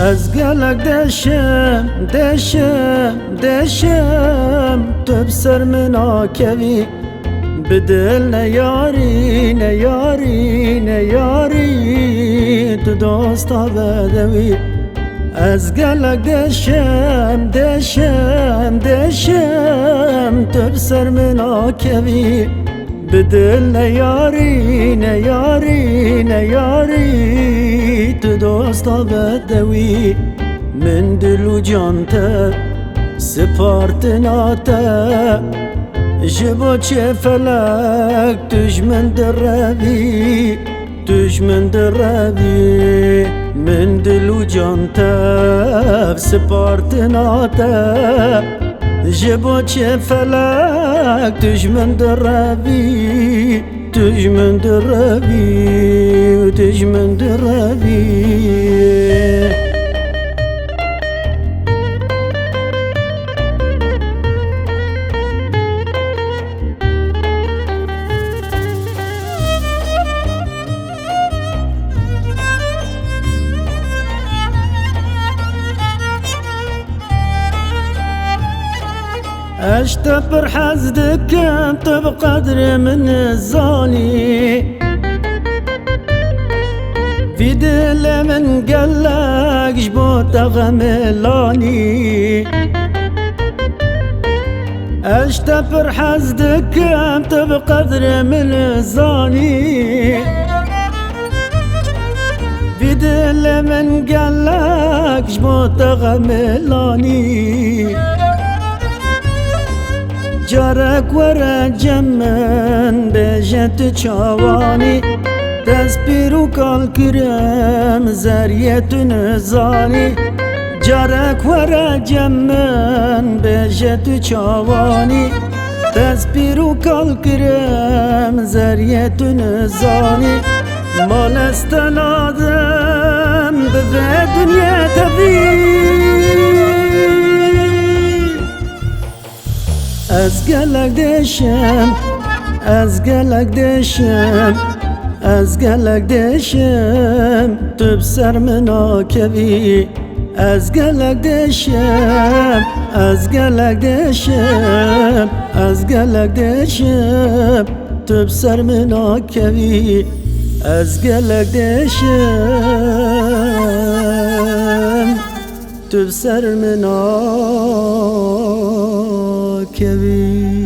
از گلک دشم دشم دشم تو بسر منا کوی بدل نیاری نیاری نیاری تو دوستا بدوی از گلک دشم دشم دشم تو بسر منا کوی بدل نیاری نیاری نیاری تو دوستا بدوی من دل و جانته سپارتناته جبو چه فلک دشمن دربی دشمن دربی من دل و جانته سپارتناته جبو چه فلک دشمن دربی دشمن دربی دشمن دربی اشتا پر حزدكم بقدر من الزاني في دل من قلق جبوت غملاني اشتا پر حزدكم بقدر من الزاني في دل من قلق جبوت غملاني جارك ورا جمن بجت چاوانی دست پیرو کال کرم زریت نزانی جارك ورا جمن بجت چاوانی دست پیرو کال کرم زریت نزانی مال استنادم به دنیا تبی از گلک دشم از گلک دشم از گلک دشم تو بسر منا کوی از گلک دشم از گلک دشم از گلک دشم تو بسر منا کوی از گلک دشم تو بسر منا كبير